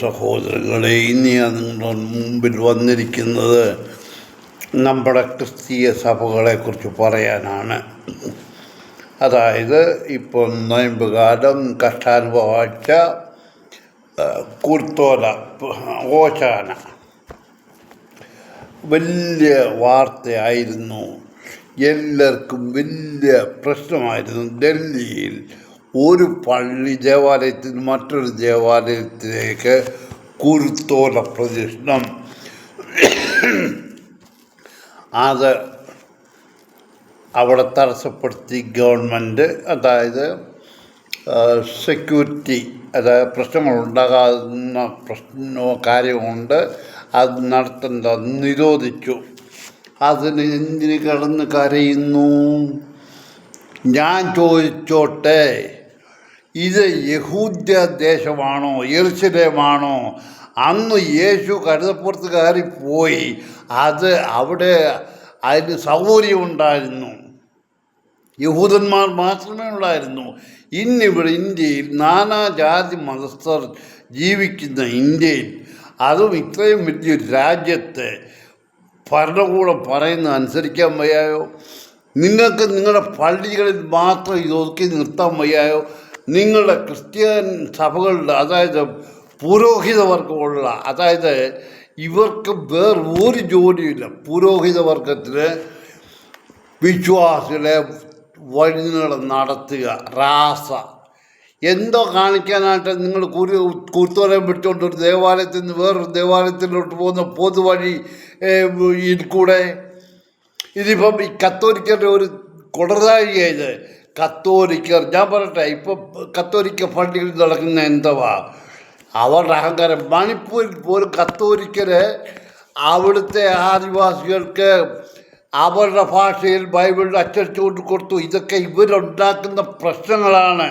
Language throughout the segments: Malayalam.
സഹോദരങ്ങളെ, ഇനി ഞാൻ നിങ്ങളുടെ മുമ്പിൽ വന്നിരിക്കുന്നത് നമ്മുടെ ക്രിസ്തീയ സഭകളെക്കുറിച്ച് പറയാനാണ്. അതായത് ഇപ്പോൾ നോയമ്പ് കാലം, കഷ്ടാനുഭവാഴ്ച, കുർത്തോല, ഓശാന വലിയ വാർത്തയായിരുന്നു. എല്ലാവർക്കും വലിയ പ്രശ്നമായിരുന്നു. ഡൽഹിയിൽ ഒരു പള്ളി ദേവാലയത്തിൽ മറ്റൊരു ദേവാലയത്തിലേക്ക് കുരുത്തോല പ്രദക്ഷിണം, അത് അവിടെ തടസ്സപ്പെടുത്തി ഗവൺമെൻറ്. അതായത് സെക്യൂരിറ്റി, അതായത് പ്രശ്നങ്ങളുണ്ടാകാവുന്ന കാര്യമുണ്ട്, അത് നടത്തേണ്ടത് നിരോധിച്ചു. അതിന് എന്തിന് കിടന്ന് കരയുന്നു? ഞാൻ ചോദിച്ചോട്ടെ, ഇത് യഹൂദ്യ ദേശമാണോ, യെരുശലേമാണോ? അന്ന് യേശു കഴുതപ്പുറത്ത് കയറിപ്പോയി, അത് അവിടെ അതിന് സൗകര്യമുണ്ടായിരുന്നു, യഹൂദന്മാർ മാത്രമേ ഉള്ളായിരുന്നു. ഇന്നിവിടെ ഇന്ത്യയിൽ നാനാജാതി മതസ്ഥർ ജീവിക്കുന്ന ഇന്ത്യയിൽ, അതും ഇത്രയും വലിയൊരു രാജ്യത്ത് ഭരണകൂടം പറയുന്നത് അനുസരിക്കാൻ വയ്യായോ? നിങ്ങൾക്ക് നിങ്ങളുടെ പള്ളികളിൽ മാത്രം ഇത് ഒതുക്കി നിർത്താൻ വയ്യായോ? നിങ്ങളുടെ ക്രിസ്ത്യൻ സഭകളുടെ, അതായത് പുരോഹിതവർഗമുള്ള, അതായത് ഇവർക്ക് വേറൊരു ജോലിയില്ല, പുരോഹിതവർഗത്തിന് വിശ്വാസികളെ വഴിനീളം നടത്തുക, എന്തോ കാണിക്കാനായിട്ട് നിങ്ങൾ കുരുത്തോലം പിടിച്ചുകൊണ്ട് ഒരു ദേവാലയത്തിൽ നിന്ന് വേറൊരു ദേവാലയത്തിലോട്ട് പോകുന്ന പൊതുവഴി കൂടെ. ഇതിപ്പം ഈ കത്തോലിക്കരുടെ ഒരു കൊടതാഴിയായത്. കത്തോലിക്കർ, ഞാൻ പറയട്ടെ, ഇപ്പം കത്തോലിക്ക പള്ളികളിൽ നടക്കുന്ന എന്തുവാ അവരുടെ അഹങ്കാരം. മണിപ്പൂരിൽ പോലും കത്തോലിക്കർ അവിടുത്തെ ആദിവാസികൾക്ക് അവരുടെ ഭാഷയിൽ ബൈബിളിൽ അച്ചടിച്ചുകൊണ്ട് കൊടുത്തു. ഇതൊക്കെ ഇവരുണ്ടാക്കുന്ന പ്രശ്നങ്ങളാണ്.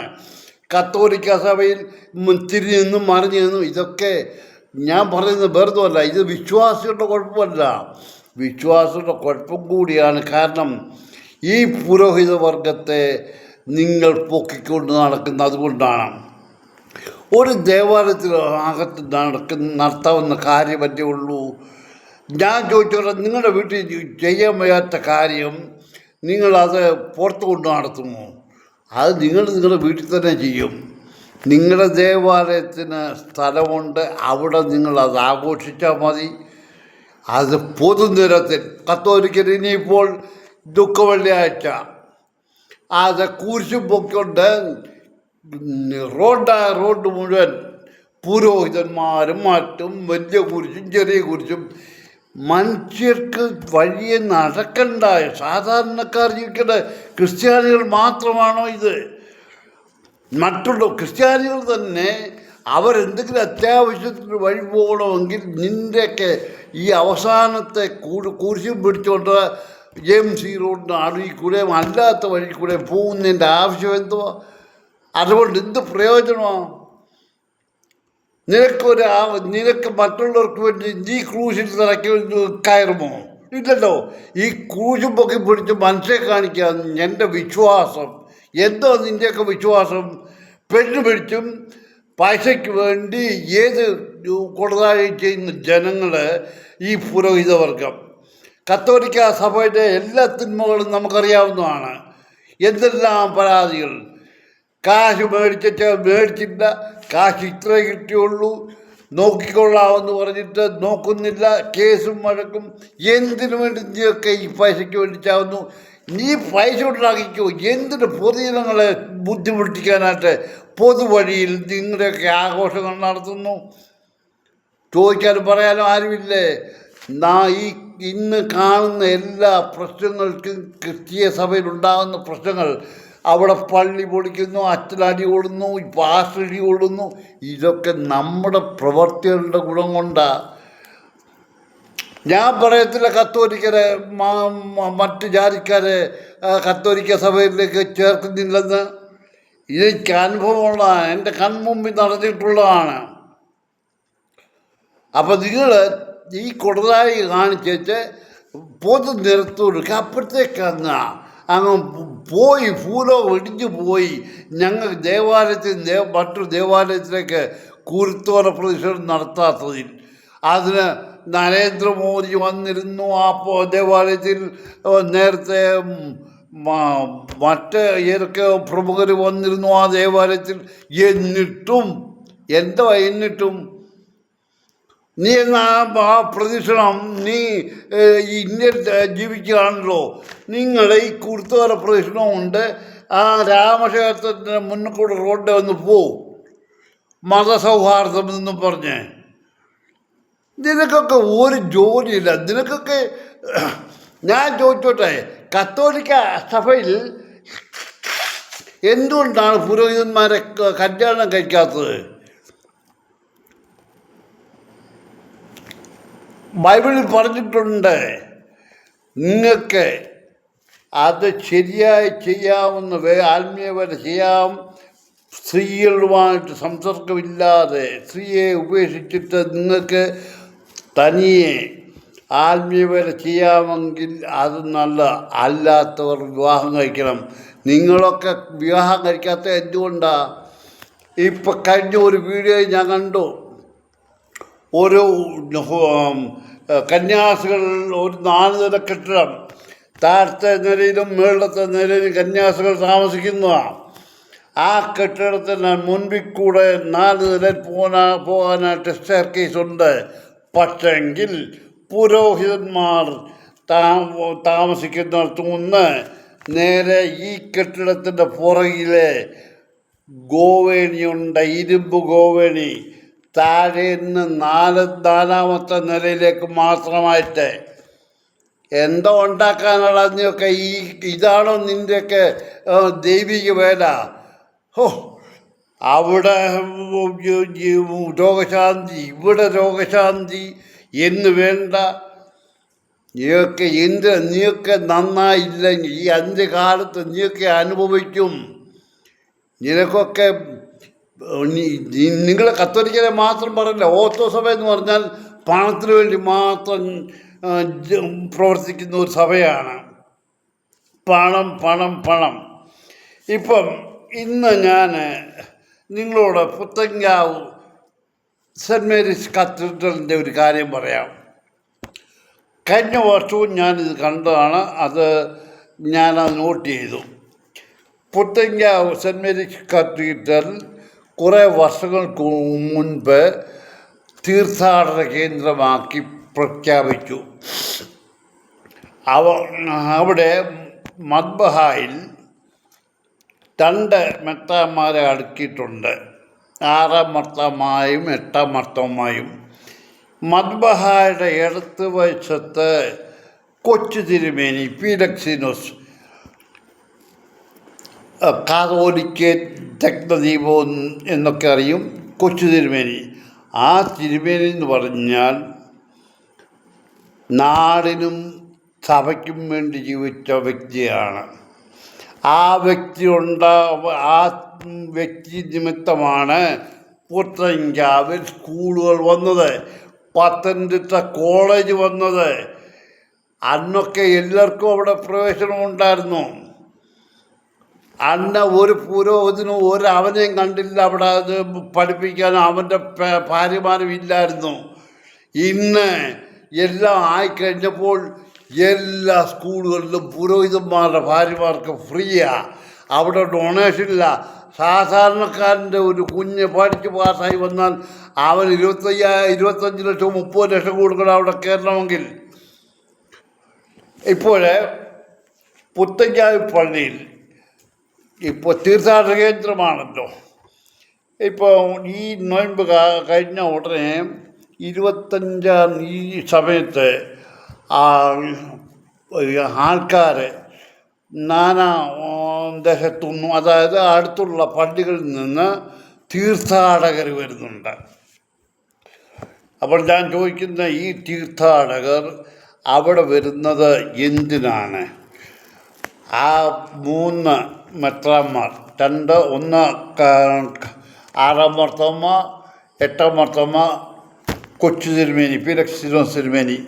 കത്തോലിക്ക സഭയിൽ തിരിഞ്ഞു നിന്നും മറിഞ്ഞു നിന്നും ഇതൊക്കെ ഞാൻ പറയുന്നത് വെറുതെ അല്ല. ഇത് വിശ്വാസികളുടെ കുഴപ്പമല്ല, വിശ്വാസികളുടെ കുഴപ്പം കൂടിയാണ്. കാരണം ഈ പുരോഹിത വർഗത്തെ നിങ്ങൾ പൊക്കിക്കൊണ്ട് നടക്കുന്നത് അതുകൊണ്ടാണ്. ഒരു ദേവാലയത്തിനകത്ത് നടത്താവുന്ന കാര്യമല്ലേ ഉള്ളൂ. ഞാൻ ചോദിച്ചോട്ടെ, നിങ്ങളുടെ വീട്ടിൽ ചെയ്യാൻ വയ്യാത്ത കാര്യം നിങ്ങളത് പുറത്ത് കൊണ്ട് നടത്തുമോ? അത് നിങ്ങളുടെ വീട്ടിൽ തന്നെ ചെയ്യും. നിങ്ങളുടെ ദേവാലയത്തിന് സ്ഥലമുണ്ട്, അവിടെ നിങ്ങളത് ആഘോഷിച്ചാൽ മതി. അത് പൊതുനിരത്തിൽ കത്തോലിക്കൽ ഇനിയിപ്പോൾ ദുഃഖവെള്ളിയാഴ്ച അത് കുരിശും പൊക്കൊണ്ട് റോഡ് മുഴുവൻ പുരോഹിതന്മാരും മറ്റും വലിയ കുരിശും ചെറിയ കുരിശും. മനുഷ്യർക്ക് വഴിയെ നടക്കണ്ട, സാധാരണക്കാർ ജീവിക്കേണ്ട ക്രിസ്ത്യാനികൾ മാത്രമാണോ ഇത്? മറ്റുള്ള ക്രിസ്ത്യാനികൾ തന്നെ അവരെന്തെങ്കിലും അത്യാവശ്യത്തിന് വഴി പോകണമെങ്കിൽ നിൻ്റെയൊക്കെ ഈ അവസാനത്തെ കുരിശും പിടിച്ചുകൊണ്ട് JMC റോഡിൻ്റെ അടിയിൽ കൂടെ അല്ലാത്ത വഴി കൂടെ പോകുന്നതിൻ്റെ ആവശ്യം എന്തുവാ? അതുകൊണ്ട് എന്ത് പ്രയോജനമാണ്? നിനക്ക് മറ്റുള്ളവർക്ക് വേണ്ടി നീ ക്രൂശിൽ തിരക്കി കയറുമോ? ഇല്ലല്ലോ. ഈ ക്രൂശും പൊക്കി പിടിച്ച് മനസ്സിനെ കാണിക്കാൻ എൻ്റെ വിശ്വാസം എന്തോ. നിൻ്റെയൊക്കെ വിശ്വാസം പെണ്ണു പിടിച്ചും പൈസയ്ക്ക് വേണ്ടി ഏത് കൊടുതാഴി ചെയ്യുന്ന ജനങ്ങൾ, ഈ പുരോഹിതവർഗം. കത്തോലിക്ക സഭയുടെ എല്ലാ തിന്മകളും നമുക്കറിയാവുന്നതാണ്. എന്തെല്ലാം പരാതികൾ. കാശ് മേടിച്ചില്ല, കാശ് ഇത്രേ കിട്ടിയുള്ളൂ, നോക്കിക്കൊള്ളാമെന്ന് പറഞ്ഞിട്ട് നോക്കുന്നില്ല, കേസും വഴക്കും. എന്തിനു വേണ്ടി നീയൊക്കെ ഈ പൈസയ്ക്ക് വേണ്ടിച്ചാവുന്നു? നീ പൈസ ഉണ്ടാക്കിക്കോ. എന്തിന് പൊതുജനങ്ങളെ ബുദ്ധിമുട്ടിക്കാനായിട്ട് പൊതുവഴിയിൽ നിങ്ങളുടെയൊക്കെ ആഘോഷങ്ങൾ നടത്തുന്നു? ചോദിക്കാനും പറയാനും ആരുമില്ലേ? ഈ ഇന്ന് കാണുന്ന എല്ലാ പ്രശ്നങ്ങൾക്കും ക്രിസ്തീയ സഭയിൽ ഉണ്ടാകുന്ന പ്രശ്നങ്ങൾ, അവിടെ പള്ളി പൊളിക്കുന്നു, അച്ഛനടി കൊടുന്നു, പാസ്റ്റടി കൊടുന്നു. ഇതൊക്കെ നമ്മുടെ പ്രവർത്തികളുടെ ഗുണം കൊണ്ടാണ്. ഞാൻ പറയത്തില്ല കത്തോലിക്കരെ മറ്റ് ജാതിക്കാരെ കത്തോലിക്ക സഭയിലേക്ക് ചേർക്കുന്നില്ലെന്ന്. എനിക്ക് അനുഭവമുള്ളതാണ്, എൻ്റെ കൺമുമ്പിൽ നടന്നിട്ടുള്ളതാണ്. അപ്പം നിങ്ങൾ ഈ കൊടുതായി കാണിച്ചിട്ട് പൊതു നിരത്ത് കൊടുക്കുക. അപ്പോഴത്തേക്ക് അങ്ങ് പോയി ഭൂലോകം ഇടിഞ്ഞു പോയി. ഞങ്ങൾ ദേവാലയത്തിൽ മറ്റൊരു ദേവാലയത്തിലേക്ക് കുരുത്തോല പ്രതിഷേധം നടത്താത്തതിൽ. അതിന് നരേന്ദ്രമോദി വന്നിരുന്നു ആ ദേവാലയത്തിൽ. നേരത്തെ മറ്റ് ഏതൊക്കെ പ്രമുഖർ വന്നിരുന്നു ആ ദേവാലയത്തിൽ. എന്നിട്ടും നീ ആ പ്രദക്ഷിണം നീ ഇന്ത്യയിൽ ജീവിക്കുകയാണല്ലോ. നിങ്ങൾ ഈ കുരുത്തോല പ്രദക്ഷിണം കൊണ്ട് ആ രാമക്ഷേത്രത്തിന് മുന്നിൽ കൂടെ റോഡ് ഒന്ന് പോവും, മതസൗഹാർദ്ദം എന്നും പറഞ്ഞ്. നിനക്കൊക്കെ ഒരു ജോലിയില്ല. നിനക്കൊക്കെ ഞാൻ ചോദിച്ചോട്ടെ, കത്തോലിക്ക സഭയിൽ എന്തുകൊണ്ടാണ് പുരോഹിതന്മാരെ കല്യാണം കഴിക്കാത്തത്? ബൈബിളിൽ പറഞ്ഞിട്ടുണ്ട് നിങ്ങൾക്ക് അത് ശരിയായി ചെയ്യാവുന്ന ആത്മീയ വരെ ചെയ്യാം. സ്ത്രീകളുമായിട്ട് സംസർഗമില്ലാതെ സ്ത്രീയെ ഉപേക്ഷിച്ചിട്ട് നിങ്ങൾക്ക് തനിയെ ആത്മീയ വരെ ചെയ്യാമെങ്കിൽ അത് നല്ല. അല്ലാത്തവർ വിവാഹം കഴിക്കണം. നിങ്ങളൊക്കെ വിവാഹം കഴിക്കാത്ത എന്തുകൊണ്ടാണ്? ഇപ്പം കഴിഞ്ഞ ഒരു വീഡിയോ ഞാൻ കണ്ടു. ഒരു കന്യാസികൾ ഒരു 4 നില കെട്ടിടം, താഴത്തെ നിലയിലും മുകളിലത്തെ നിലയിലും കന്യാസികൾ താമസിക്കുന്നതാണ്. ആ കെട്ടിടത്തിന് മുൻപിൽ കൂടെ 4 നിലയിൽ പോകാനായിട്ട് സ്റ്റെയർ കേസ് ഉണ്ട്. പക്ഷെങ്കിൽ പുരോഹിതന്മാർ താമസിക്കുന്നിടത്തു നിന്ന് നേരെ ഈ കെട്ടിടത്തിൻ്റെ പുറകിലെ ഗോവേണിയുണ്ട്, ഇരുമ്പ് ഗോവേണി. താഴെ നിന്ന് 4ാമത്തെ നിലയിലേക്ക് മാത്രമായിട്ട്. എന്തോ ഉണ്ടാക്കാനുള്ള നീയൊക്കെ ഇതാണോ നിൻ്റെയൊക്കെ ദൈവിക വേല? അവിടെ രോഗശാന്തി, ഇവിടെ രോഗശാന്തി എന്ന് വേണ്ട. നീയൊക്കെ നന്നായില്ലെങ്കിൽ ഈ അന്ത്യകാലത്ത് നീയൊക്കെ അനുഭവിക്കും. നിനക്കൊക്കെ നിങ്ങൾ കത്തോലിക്കരെ മാത്രം പറയില്ല. ഓർത്തോ സഭ എന്ന് പറഞ്ഞാൽ പണത്തിന് വേണ്ടി മാത്രം പ്രവർത്തിക്കുന്ന ഒരു സഭയാണ്. പണം പണം പണം. ഇപ്പം ഇന്ന് ഞാൻ നിങ്ങളോട് പുത്തങ്കാവ് സെൻറ്റ് മേരീസ് കത്തീഡ്രലിൻ്റെ ഒരു കാര്യം പറയാം. കഴിഞ്ഞ വർഷവും ഞാനിത് കണ്ടതാണ്. ഞാനത് നോട്ട് ചെയ്തു. പുത്തങ്കാവ് സെൻറ്റ് മേരീസ് കത്തീഡ്രൽ കുറേ വർഷങ്ങൾക്ക് മുൻപ് തീർത്ഥാടന കേന്ദ്രമാക്കി പ്രഖ്യാപിച്ചു. അവിടെ മദ്ബഹായിൽ 2 മെത്രാന്മാരെ അടുക്കിയിട്ടുണ്ട്, 6-ാം മർത്തമായും 8-ാം മർത്തമായും. മദ്ബഹായുടെ ഇടത്ത് വശത്ത് കൊച്ചു തിരുമേനി പീലക്സിനോസ്, കാതോലിക്ക് രക്തദീപം എന്നൊക്കെ അറിയും, കൊച്ചു തിരുമേനി. ആ തിരുമേനി എന്ന് പറഞ്ഞാൽ നാടിനും സഭയ്ക്കും വേണ്ടി ജീവിച്ച വ്യക്തിയാണ്. ആ വ്യക്തി നിമിത്തമാണ് പുത്തൻകാവിൽ സ്കൂളുകൾ വന്നത്, പത്തനംതിട്ട കോളേജ് വന്നത്. അന്നൊക്കെ എല്ലാവർക്കും അവിടെ പ്രവേശനമുണ്ടായിരുന്നു. അന്ന് ഒരു പുരോഹിതനും അവനെയും കണ്ടില്ല അവിടെ അത് പഠിപ്പിക്കാൻ. അവൻ്റെ ഭാര്യമാരും ഇല്ലായിരുന്നു. ഇന്ന് എല്ലാം ആയിക്കഴിഞ്ഞപ്പോൾ എല്ലാ സ്കൂളുകളിലും പുരോഹിതന്മാരുടെ ഭാര്യമാർക്ക് ഫ്രീയാണ്. അവിടെ ഡൊണേഷനില്ല. സാധാരണക്കാരൻ്റെ ഒരു കുഞ്ഞ് പഠിച്ച് പാസ്സായി വന്നാൽ അവൻ 25 ലക്ഷം 30 ലക്ഷം കൊടുക്കണം അവിടെ കയറണമെങ്കിൽ. ഇപ്പോൾ പുത്തങ്കാവ് പള്ളിയിൽ ഇപ്പോൾ തീർത്ഥാടന കേന്ദ്രമാണല്ലോ. ഇപ്പോൾ ഈ നോയമ്പ് കഴിഞ്ഞ ഉടനെ 25-ാം ഈ സമയത്ത് ആൾക്കാർ നാനാ ദേശത്തുനിന്നും, അതായത് അടുത്തുള്ള പള്ളികളിൽ നിന്ന് തീർത്ഥാടകർ വരുന്നുണ്ട്. അപ്പോൾ ഞാൻ ചോദിക്കുന്ന, ഈ തീർത്ഥാടകർ അവിടെ വരുന്നത് എന്തിനാണ്? ആ 3 മെത്രാന്മാർ, 1 6-ാം മർത്തോമ, 8-ാം മർത്തോമ, കൊച്ചു തിരുമേനി പീലക്സിനോസ് തിരുമേനി,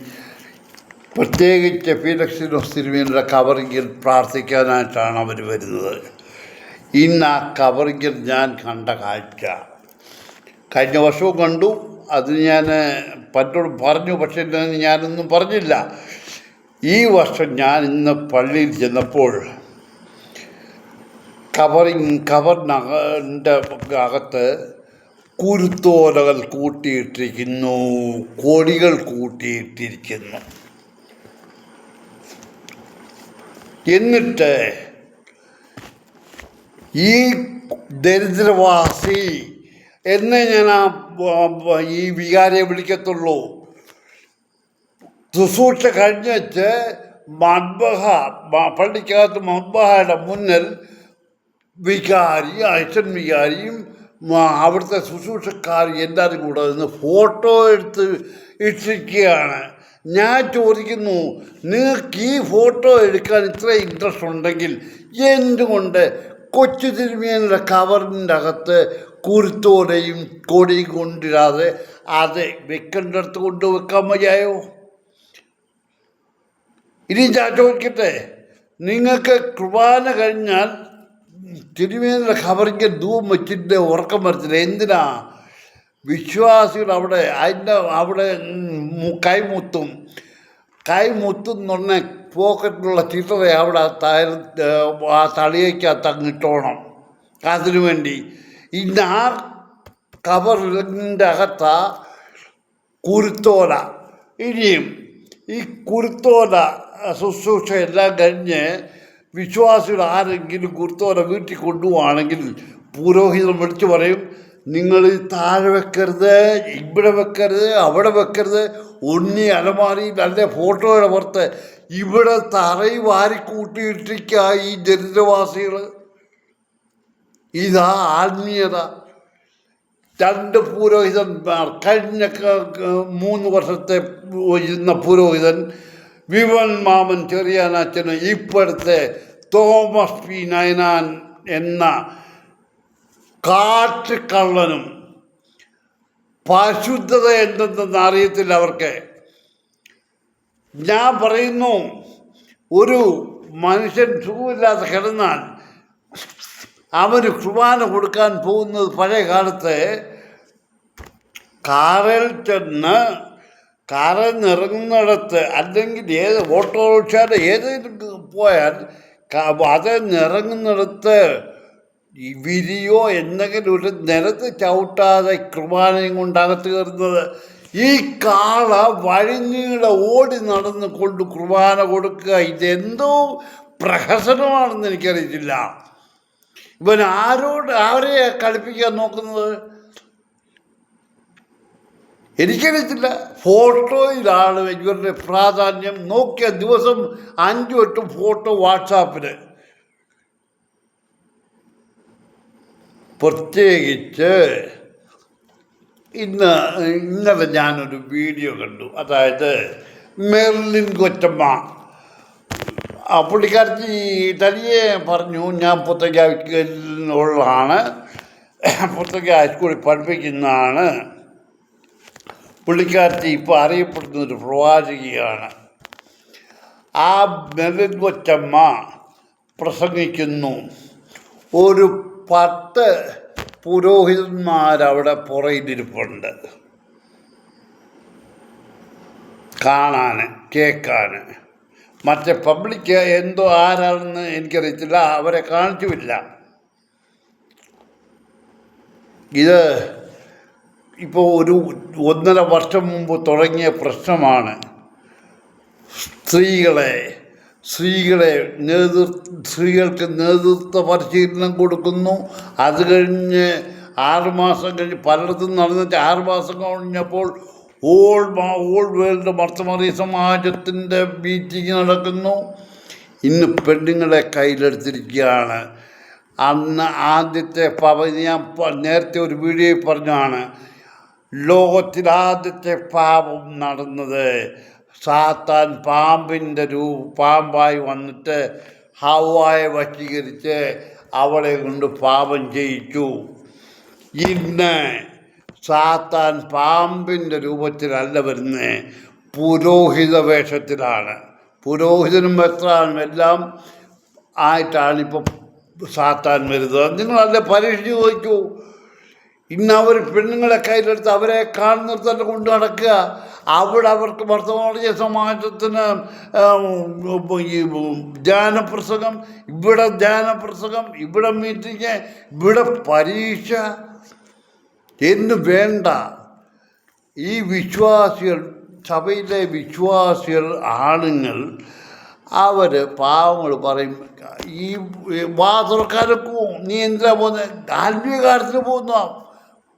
പ്രത്യേകിച്ച് പീലക്സിനോസ് തിരുമേനിയുടെ കവറിങ്ങിൽ പ്രാർത്ഥിക്കാനായിട്ടാണ് അവർ വരുന്നത്. ഇന്ന് ആ കവറിങ്ങിൽ ഞാൻ കണ്ട കാഴ്ച, കഴിഞ്ഞ വർഷവും കണ്ടു. അത് ഞാൻ പലരോടും പറഞ്ഞു, പക്ഷേ ഞാനൊന്നും പറഞ്ഞില്ല. ഈ വർഷം ഞാൻ ഇന്ന് പള്ളിയിൽ ചെന്നപ്പോൾ കവറിൻ്റെ അകത്ത് കുരുത്തോലകൾ കൂട്ടിയിട്ടിരിക്കുന്നു, കൊടികൾ കൂട്ടിയിട്ടിരിക്കുന്നു. എന്നിട്ട് ഈ ദരിദ്രവാസി എന്നേ ഞാൻ ഈ വികാരിയെ വിളിക്കത്തുള്ളൂ. ശുശ്രൂഷ കഴിഞ്ഞിട്ട് പള്ളിക്കകത്ത് മദ്ബഹയുടെ മുന്നിൽ വികാരി, അച്ഛൻ വികാരിയും അവിടുത്തെ ശുശ്രൂഷക്കാർ എല്ലാവരും കൂടെ നിന്ന് ഫോട്ടോ എടുത്ത് ഇട്ടിരിക്കുകയാണ്. ഞാൻ ചോദിക്കുന്നു, നിങ്ങൾക്ക് ഈ ഫോട്ടോ എടുക്കാൻ ഇത്ര ഇൻട്രസ്റ്റ് ഉണ്ടെങ്കിൽ എന്തുകൊണ്ട് കൊച്ചു തിരുമേനിയുടെ കവറിൻ്റെ അകത്ത് കുരുത്തോലയും കൊടിയും കൊണ്ടിരാതെ അത് വെക്കേണ്ടടുത്ത് കൊണ്ട് വെക്കാൻ മതിയായോ? ഇനി ഞാൻ ചോദിക്കട്ടെ, നിങ്ങൾക്ക് കുർബാന കഴിഞ്ഞാൽ തിരുമേനിയുടെ കവറിൻ്റെ ധൂപം വെച്ചിട്ട് ഉറക്കം വരത്തില്ല. എന്തിനാ? വിശ്വാസികൾ അവിടെ കൈമുത്തും എന്ന് പറഞ്ഞാൽ പോക്കറ്റിലുള്ള ചില്ലറ അവിടെ ആ തളിയേക്കകത്ത് അങ്ങിട്ടോണം. അതിനു വേണ്ടി ഇന്ന് ആ കവറിൻ്റെ അകത്താ കുരുത്തോല. ഇനിയും ഈ കുരുത്തോല ശുശ്രൂഷ എല്ലാം കഴിഞ്ഞ് വിശ്വാസികൾ ആരെങ്കിലും കുരുത്തോല വീട്ടിൽ കൊണ്ടുപോവാണെങ്കിൽ പുരോഹിതൻ വിളിച്ചു പറയും, നിങ്ങൾ താഴെ വെക്കരുത്, ഇവിടെ വെക്കരുത്, അവിടെ വെക്കരുത്, ഉണ്ണി അലമാരിയിൽ അല്ലെ ഫോട്ടോയുടെ പുറത്ത് ഇവിടെ തറയിൽ വാരിക്കൂട്ടിയിട്ടിരിക്കുക ഈ ദരിദ്രവാസികൾ. ഇതാ ആത്മീയത. 2 പുരോഹിതന്മാർ, കഴിഞ്ഞ 3 വർഷത്തെ ഇരുന്ന പുരോഹിതൻ വിമൽ മാമൻ ചെറിയാനച്ഛന് ഇപ്പോഴത്തെ തോമസ് പി നയനാൻ എന്ന കാട്ടുകള്ളനും പരിശുദ്ധത എന്തെന്ന് അറിയത്തില്ല അവർക്ക്. ഞാൻ പറയുന്നു, ഒരു മനുഷ്യൻ സുഖമില്ലാതെ കിടന്നാൽ അവന് കുർബാന കൊടുക്കാൻ പോകുന്നത് പഴയ കാലത്ത് കാറിൽ നിറങ്ങുന്നിടത്ത് അല്ലെങ്കിൽ ഓട്ടോറിക്ഷയുടെ ഏതെങ്കിലും പോയാൽ അത് നിറങ്ങുന്നിടത്ത് വിരിയോ എന്തെങ്കിലും ഒരു നിലത്ത് ചവിട്ടാതെ കുർബാനയും കൊണ്ടകത്ത് കയറുന്നത്. ഈ കാള വഴിനീളെ ഓടി നടന്ന് കൊണ്ട് കുർബാന കൊടുക്കുക, ഇതെന്തോ പ്രഹസനമാണെന്ന് എനിക്കറിയത്തില്ല. ഇവൻ ആരെയാ കളിപ്പിക്കാൻ നോക്കുന്നത് എനിക്കറിയത്തില്ല. ഫോട്ടോയിലാണ് ഇവരുടെ പ്രാധാന്യം. നോക്കിയ ദിവസം 5-8 ഫോട്ടോ വാട്സാപ്പിൽ. പ്രത്യേകിച്ച് ഇന്നലെ ഞാനൊരു വീഡിയോ കണ്ടു. അതായത് മെർലിൻ കൊച്ചമ്മ പുള്ളിക്കാരത്തി തനിയെ പറഞ്ഞു, ഞാൻ പുത്തങ്കാവിലുള്ളതാണ്, പുത്തങ്ക ഹൈസ്കൂളിൽ പഠിപ്പിക്കുന്നതാണ്. പുള്ളിക്കാരത്തി ഇപ്പോൾ അറിയപ്പെടുന്നൊരു പ്രവാചകിയാണ്. ആ മെർലിൻ കൊച്ചമ്മ പ്രസംഗിക്കുന്നു. ഒരു 10 പുരോഹിതന്മാരവിടെ പുറയിലിരിപ്പുണ്ട്, കാണാൻ കേൾക്കാൻ. മറ്റേ പബ്ലിക് എന്തോ ആരാണെന്ന് എനിക്കറിയത്തില്ല, അവരെ കാണിച്ചുമില്ല. ഇത് ഇപ്പോൾ ഒരു 1.5 വർഷം മുമ്പ് തുടങ്ങിയ പ്രശ്നമാണ്. സ്ത്രീകൾക്ക് നേതൃത്വ പരിശീലനം കൊടുക്കുന്നു. അത് കഴിഞ്ഞ് 6 മാസം കഴിഞ്ഞ് പലയിടത്തും നടന്നിട്ട് 6 മാസം കഴിഞ്ഞപ്പോൾ ഓൾ വേൾഡ് മർത്തമറി സമാജത്തിൻ്റെ മീറ്റിംഗ് നടക്കുന്നു. ഇന്ന് പെണ്ണുങ്ങളെ കയ്യിലെടുത്തിരിക്കുകയാണ്. അന്ന് ആദ്യത്തെ ഞാൻ നേരത്തെ ഒരു വീഡിയോയിൽ പറഞ്ഞാണ്, ലോകത്തിലാദ്യത്തെ പാപം നടന്നത് സാത്താൻ പാമ്പായി വന്നിട്ട് ഹവ്വായെ വശീകരിച്ച് അവളെ കൊണ്ട് പാപം ചെയ്യിച്ചു. ഇന്ന് സാത്താൻ പാമ്പിൻ്റെ രൂപത്തിലല്ല വരുന്നത്, പുരോഹിത വേഷത്തിലാണ്. പുരോഹിതനും മെത്രാനും എല്ലാം ആയിട്ടാണ് ഇപ്പം സാത്താൻ വരുന്നത്. നിങ്ങളല്ലേ പരീക്ഷിച്ച് ചോദിക്കൂ. ഇന്ന് അവർ പെണ്ണുങ്ങളെ കയ്യിലെടുത്ത് അവരെ കാണുന്നിടത്തോട്ട് കൊണ്ട് നടക്കുക. അവിടെ അവർക്ക് വർത്തമാന സമാജത്തിന് ഈ ധ്യാനപ്രസംഗം, ഇവിടെ ധ്യാനപ്രസംഗം, ഇവിടെ മീറ്റിങ്, ഇവിടെ പരീക്ഷ എന്ന് വേണ്ട. ഈ വിശ്വാസികൾ, സഭയിലെ വിശ്വാസികൾ ആണുങ്ങൾ, അവർ പാവങ്ങൾ പറയും, ഈ വാ തുറക്കാനൊക്കെ നീ എന്തിനാ പോകുന്നത്? ആത്മീയ കാര്യത്തിന് പോകുന്ന,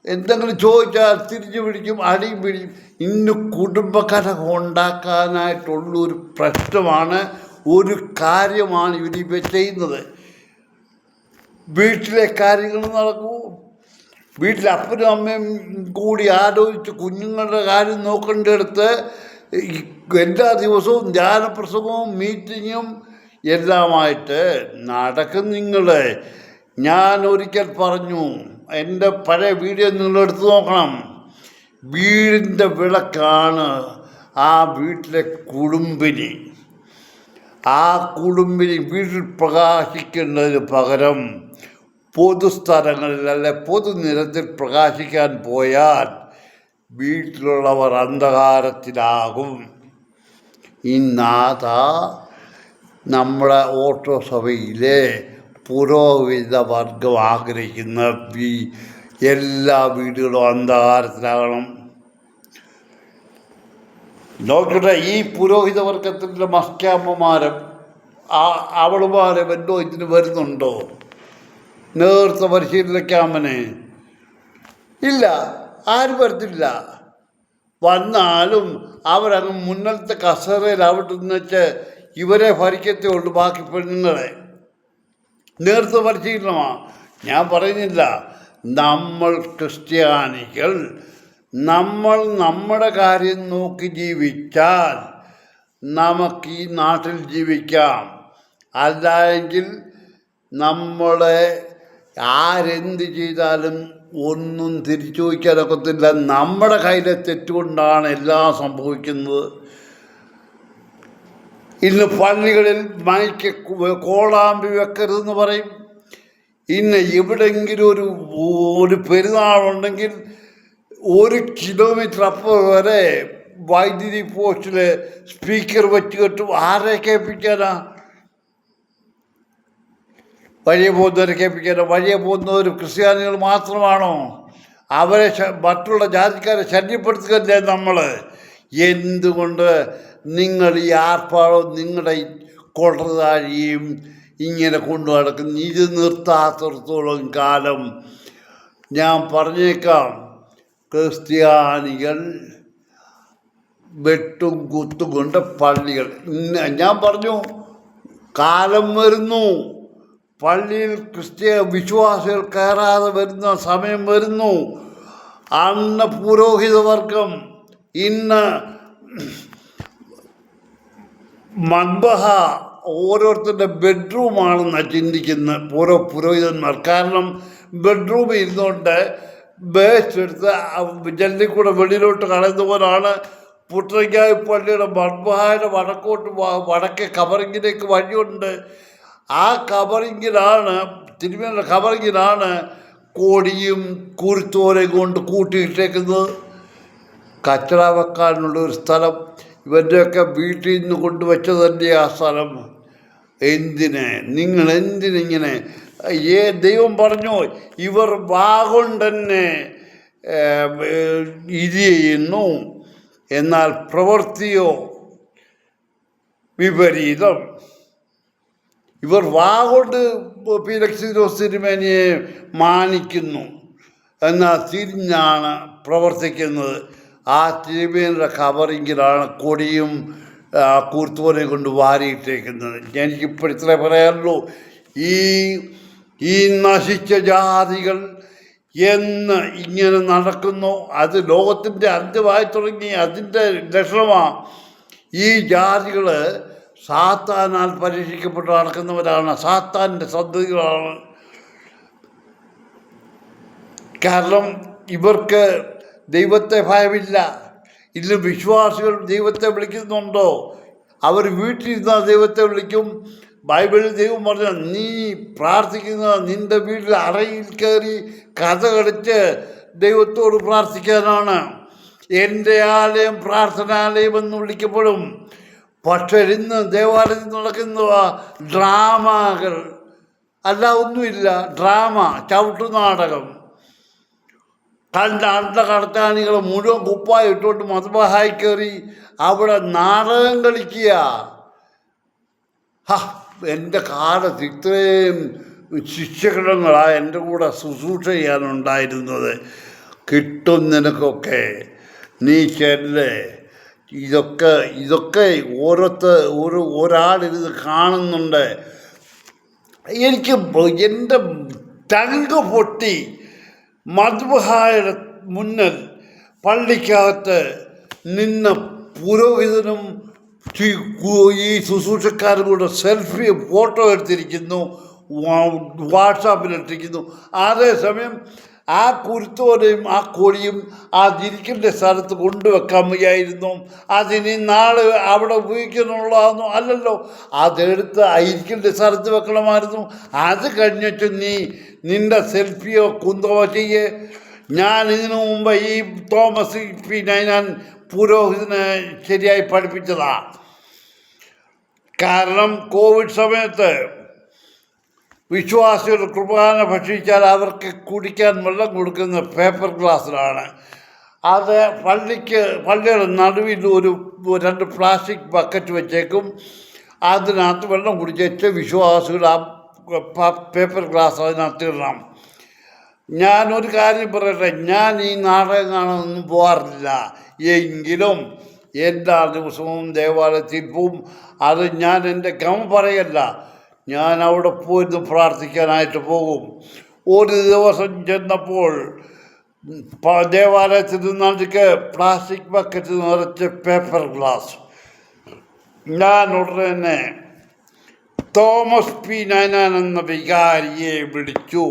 എന്തെങ്കിലും ചോദിച്ചാൽ തിരിച്ചു പിടിക്കും, അടിയും പിടിക്കും. ഇന്ന് കുടുംബക്കലഹം ഉണ്ടാക്കാനായിട്ടുള്ളൊരു പ്രശ്നമാണ്, ഒരു കാര്യമാണ് ഇവരിപ്പോൾ ചെയ്യുന്നത്. വീട്ടിലെ കാര്യങ്ങൾ നടക്കൂ, വീട്ടിൽ അപ്പനും അമ്മയും കൂടി ആലോചിച്ച് കുഞ്ഞുങ്ങളുടെ കാര്യം നോക്കേണ്ടടുത്ത് എല്ലാ ദിവസവും ധ്യാനപ്രസംഗവും മീറ്റിങ്ങും എല്ലാമായിട്ട് നടക്കും. നിങ്ങൾ, ഞാൻ ഒരിക്കൽ പറഞ്ഞു, എൻ്റെ പഴയ വീഡിയോ നിങ്ങളെടുത്ത് നോക്കണം. വീടിൻ്റെ വിളക്കാണ് ആ വീട്ടിലെ കുടുംബിനി. ആ കുടുംബിനി വീട്ടിൽ പ്രകാശിക്കുന്നതിന് പകരം പൊതുസ്ഥലങ്ങളിൽ അല്ലെ പൊതുനിരത്തിൽ പ്രകാശിക്കാൻ പോയാൽ വീട്ടിലുള്ളവർ അന്ധകാരത്തിലാകും. ഇന്നാഥ നമ്മുടെ ഓട്ടോ സഭയിലെ പുരോഹിത വർഗം ആഗ്രഹിക്കുന്ന എല്ലാ വീടുകളും അന്ധകാരത്തിലാകണം. നോക്കട്ടെ, ഈ പുരോഹിത വർഗത്തിൻ്റെ മസ്ക്യാമ്മമാരും അവളുമാരെ വല്ലോ ഇതിന് വരുന്നുണ്ടോ? നേതൃത്വ പരിശീലന ക്യാമ്പിന് ഇല്ല, ആരും വരുത്തില്ല. വന്നാലും അവരങ്ങ് മുന്നത്തെ കസേരയിൽ അവിടെ നിന്ന് വെച്ച് ഇവരെ ഭരിക്കത്തേ ഉള്ളൂ, ബാക്കി പെണ്ണുങ്ങളെ. നേതൃത്വ പരിശീലനമാണ്. ഞാൻ പറയുന്നില്ല, നമ്മൾ ക്രിസ്ത്യാനികൾ നമ്മൾ നമ്മുടെ കാര്യം നോക്കി ജീവിച്ചാൽ നമുക്ക് ഈ നാട്ടിൽ ജീവിക്കാം. അല്ലായെങ്കിൽ നമ്മളെ ആരെന്ത് ചെയ്താലും ഒന്നും തിരിച്ചു ചോദിക്കാനൊക്കത്തില്ല. നമ്മുടെ കയ്യിലെ തെറ്റുകൊണ്ടാണ് എല്ലാം സംഭവിക്കുന്നത്. ഇന്ന് പള്ളികളിൽ മൈക്ക് കോളാമ്പി വെക്കരുതെന്ന് പറയും. ഇന്ന് എവിടെയെങ്കിലും ഒരു പെരുന്നാളുണ്ടെങ്കിൽ 1 കിലോമീറ്റർ അപ്പുറം വരെ വൈദ്യുതി പോസ്റ്റിൽ സ്പീക്കർ വെച്ച് കെട്ടും. ആരെ കേൾപ്പിക്കാനാ? വഴിയെ പോകുന്നവരെ കേൾപ്പിക്കാനോ? വഴിയെ പോകുന്നവർ ക്രിസ്ത്യാനികൾ മാത്രമാണോ? അവരെ മറ്റുള്ള ജാതിക്കാരെ ശല്യപ്പെടുത്തുകയല്ലേ നമ്മൾ? എന്തുകൊണ്ട് നിങ്ങൾ ഈ ആർപ്പാടവും നിങ്ങളുടെ കൊടതാഴിയും ഇങ്ങനെ കൊണ്ടു നടക്കുന്നു? ഇത് നിർത്താത്തിടത്തോളം കാലം ഞാൻ പറഞ്ഞേക്കാം, ക്രിസ്ത്യാനികൾ വെട്ടും കുത്തും കൊണ്ട് പള്ളികൾ. ഞാൻ പറഞ്ഞു, കാലം വരുന്നു, പള്ളിയിൽ വിശ്വാസികൾ കയറാതെ വരുന്ന സമയം വരുന്നു. അന്ന് പുരോഹിതവർഗം, ഇന്ന് മദ്ബഹ ഓരോരുത്തരുടെ ബെഡ്റൂമാണെന്നാണ് ചിന്തിക്കുന്നത് ഓരോ പുരോഹിതന്മാർ. കാരണം ബെഡ്റൂമിൽ ഇരുന്നുകൊണ്ട് വേസ്റ്റ് എടുത്ത് ജല്ലിക്കൂടെ വെളിയിലോട്ട് കളയുന്ന പോലാണ് പുത്രയ്ക്കായി പള്ളിയുടെ മദ്ബഹായുടെ വടക്കേ കവറിങ്ങിലേക്ക് വഴിയുണ്ട്. ആ കവറിങ്ങിലാണ്, തിരുമേനിയുടെ കവറിങ്ങിലാണ് കോടിയും കുരുത്തോരയും കൊണ്ട് കൂട്ടിയിട്ടേക്കുന്നത്. കച്ചറ വെക്കാനുള്ള ഒരു സ്ഥലം ഇവരുടെയൊക്കെ വീട്ടിൽ നിന്ന് കൊണ്ടുവച്ചത് തന്നെ ആ സ്ഥലം. എന്തിന്? നിങ്ങൾ എന്തിനിങ്ങനെ? ദൈവം പറഞ്ഞു, ഇവർ വാഗൊണ്ട് തന്നെ ഇത് ചെയ്യുന്നു, എന്നാൽ പ്രവൃത്തിയോ വിപരീതം. ഇവർ വാഗൊണ്ട് പീലക്സിനോസ് തിരുമേനിയെ മാനിക്കുന്നു, എന്നാൽ തിരിഞ്ഞാണ് പ്രവർത്തിക്കുന്നത്. ആ തിരുമേനിയുടെ കവറിങ്ങിലാണ് കൊടിയും കൂർത്തോനെ കൊണ്ട് വാരിയിട്ടേക്കുന്നത്. എനിക്കിപ്പോൾ ഇത്രേ പറയാനുള്ളൂ. ഈ നശിച്ച ജാതികൾ എന്ന് ഇങ്ങനെ നടക്കുന്നു, അത് ലോകത്തിൻ്റെ അന്ത്യമായി തുടങ്ങി. അതിൻ്റെ ലക്ഷണമാണ്. ഈ ജാതികൾ സാത്താനാൽ പരീക്ഷിക്കപ്പെട്ട് നടക്കുന്നവരാണ്, സാത്താൻ്റെ സന്തതികളാണ്. കാരണം ഇവർക്ക് ദൈവത്തെ ഭയമില്ല. ഇന്ന് വിശ്വാസികൾ ദൈവത്തെ വിളിക്കുന്നുണ്ടോ? അവർ വീട്ടിലിരുന്നാൽ ദൈവത്തെ വിളിക്കും. ബൈബിളിൽ ദൈവം പറഞ്ഞ, നീ പ്രാർത്ഥിക്കുന്ന നിൻ്റെ വീട്ടിൽ അറയിൽ കയറി കഥ കടിച്ച് ദൈവത്തോട് പ്രാർത്ഥിക്കാനാണ്. എൻ്റെ ആലയം പ്രാർത്ഥനാലയം എന്ന് വിളിക്കപ്പെടും. പക്ഷേ ഇന്ന് ദേവാലയത്തിൽ നടക്കുന്ന ഡ്രാമകൾ അല്ല, ഒന്നുമില്ല. ഡ്രാമ, ചവിട്ടുനാടകം. കണ്ട കടത്താണികൾ മുഴുവൻ കുപ്പായി ഇട്ടുകൊണ്ട് മതബഹായി കയറി അവിടെ നാടകം കളിക്കുക. എൻ്റെ കാലത്ത് ഇത്രയും ശിക്ഷകളങ്ങളാണ് എൻ്റെ കൂടെ ശുശ്രൂഷ ചെയ്യാനുണ്ടായിരുന്നത്. കിട്ടും നിനക്കൊക്കെ, നീ ചെല്ല്. ഇതൊക്കെ ഒരാളിത് കാണുന്നുണ്ട്. എനിക്ക് എൻ്റെ ടങ്ക് പൊട്ടി മദ്ബഹായുടെ മുന്നിൽ പള്ളിക്കകത്ത് നിന്ന പുരോഹിതനും ഈ ശുശ്രൂഷക്കാരും കൂടെ സെൽഫി ഫോട്ടോ എടുത്തിരിക്കുന്നു, വാട്സാപ്പിലിട്ടിരിക്കുന്നു. അതേസമയം ആ കുരുത്തോടെയും ആ കൊടിയും അതിരിക്കേണ്ട സ്ഥലത്ത് കൊണ്ടുവെക്കാൻ വയ്യായിരുന്നു. അതിനി നാളെ അവിടെ ഉപയോഗിക്കാനുള്ളതാണോ? അല്ലല്ലോ, അതെടുത്ത് ഇരിക്കേണ്ട സ്ഥലത്ത് വെക്കണമായിരുന്നു. അത് കഴിഞ്ഞിട്ട് നിൻ്റെ സെൽഫിയോ കുന്തമോ ചെയ്യേ. ഞാൻ ഇതിനു മുമ്പ് ഈ തോമസ് പി നൈനാൻ പുരോഹിതനെ ശരിയായി പഠിപ്പിച്ചതാണ്. കാരണം കോവിഡ് സമയത്ത് വിശ്വാസികൾ കുർബാന ഭക്ഷിച്ചാൽ അവർക്ക് കുടിക്കാൻ വെള്ളം കൊടുക്കുന്ന പേപ്പർ ഗ്ലാസ്സിലാണ്. അത് പള്ളിയുടെ നടുവിൽ 2 പ്ലാസ്റ്റിക് ബക്കറ്റ് വെച്ചേക്കും. അതിനകത്ത് വെള്ളം കുടിച്ചേച്ച് വിശ്വാസികൾ ആ പേപ്പർ ഗ്ലാസ് അതിനകത്ത് ഇടണം. ഞാനൊരു കാര്യം പറയട്ടെ, ഞാൻ ഈ നാടകം കാണാനൊന്നും പോകാറില്ല. എങ്കിലും എല്ലാ ദിവസവും ദേവാലയത്തിൽ പോവും. അത് ഞാൻ എൻ്റെ പറയല്ല, ഞാൻ അവിടെ പോയിരുന്നു പ്രാർത്ഥിക്കാനായിട്ട് പോകും. ഒരു ദിവസം ചെന്നപ്പോൾ ദേവാലയത്തിൽ നിന്നടുക്ക് പ്ലാസ്റ്റിക് ബക്കറ്റ് നിറച്ച് പേപ്പർ ഗ്ലാസ്. ഞാൻ ഉടനെ തന്നെ തോമസ് പി നൈനാൻ എന്ന വികാരിയെ വിളിച്ചു.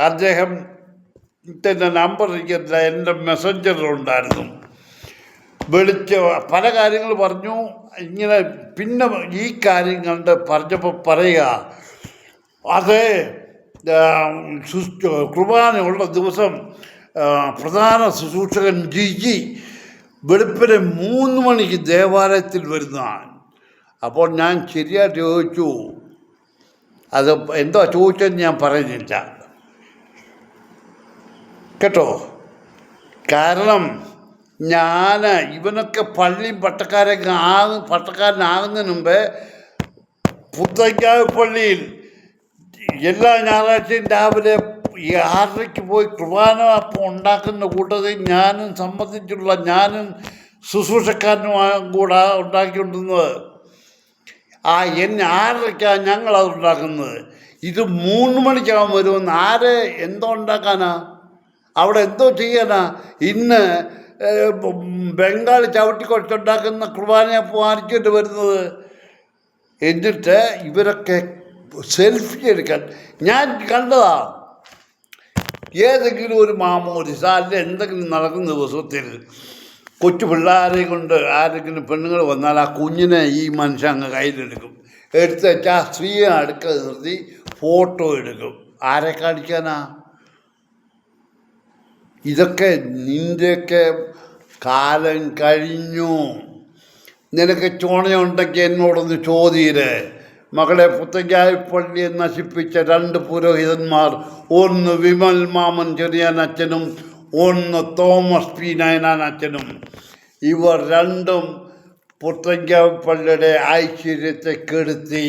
അദ്ദേഹത്തിൻ്റെ നമ്പർ എനിക്കല്ല, എൻ്റെ മെസ്സഞ്ചറിലുണ്ടായിരുന്നു. വിളിച്ച് പല കാര്യങ്ങൾ പറഞ്ഞു. ഇങ്ങനെ പിന്നെ ഈ കാര്യം കണ്ട് പറഞ്ഞപ്പോൾ പറയുക, അത് കുർബാനയുള്ള ദിവസം പ്രധാന ശുശ്രൂഷകൻ ജിജി വെളുപ്പിനെ 3 മണിക്ക് ദേവാലയത്തിൽ വരുന്നതാണ്. അപ്പോൾ ഞാൻ ശരിയായിട്ട് ചോദിച്ചു, അത് എന്തോ ചോദിച്ചെന്ന് ഞാൻ പറയുന്നില്ല കേട്ടോ. കാരണം ഞാൻ ഇവനൊക്കെ പള്ളിയും പട്ടക്കാരനാകുന്നതിന് മുമ്പേ പുത്തങ്കാവ് പള്ളിയിൽ എല്ലാ ഞായറാഴ്ചയും രാവിലെ 6:30 പോയി കുർബാന ഉണ്ടാക്കുന്ന കൂട്ടത്തിൽ ഞാനും ഞാനും ശുശ്രൂഷക്കാരനുമായും കൂടെ ഉണ്ടാക്കിക്കൊണ്ടിരുന്നത്. 6:30 ഞങ്ങളത് ഉണ്ടാക്കുന്നത്. ഇത് 3 മണിക്കാകും വരുമെന്ന്. എന്തോ ഉണ്ടാക്കാനാ, അവിടെ എന്തോ ചെയ്യാനാ? ഇന്ന് ബംഗാളി ചവിട്ടിക്കൊണ്ടുണ്ടാക്കുന്ന കുർബാനയെ ആർക്കിട്ട് വരുന്നത്. എന്നിട്ട് ഇവരൊക്കെ സെൽഫി എടുക്കാൻ ഞാൻ കണ്ടതാ. ഏതെങ്കിലും ഒരു മാമോദിസ അല്ല എന്തെങ്കിലും നടക്കുന്ന ദിവസത്തിൽ കൊച്ചു പിള്ളേരെ കൊണ്ട് ആരെങ്കിലും പെണ്ണുങ്ങൾ വന്നാൽ ആ കുഞ്ഞിനെ ഈ മനുഷ്യൻ അങ്ങ് കയ്യിലെടുക്കും. എടുത്ത് വെച്ചാൽ ആ സ്ത്രീയെ അടുക്ക നിർത്തി ഫോട്ടോ എടുക്കും. ആരെ കാണിക്കാനാ? ഇതൊക്കെ നിൻ്റെയൊക്കെ കാലം കഴിഞ്ഞു. നിനക്ക് ചോണയുണ്ടെങ്കിൽ എന്നോടൊന്ന് ചോദ്യര്. മകളെ, പുത്തങ്കാവ് പള്ളിയെ നശിപ്പിച്ച 2 പുരോഹിതന്മാർ, ഒന്ന് വിമൽ മാമൻ ചെറിയാൻ അച്ഛനും ഒന്ന് തോമസ് പി നൈനാൻ അച്ഛനും. ഇവർ 2 പുത്തങ്കാവ് പള്ളിയുടെ ഐശ്വര്യത്തെ കെടുത്തി.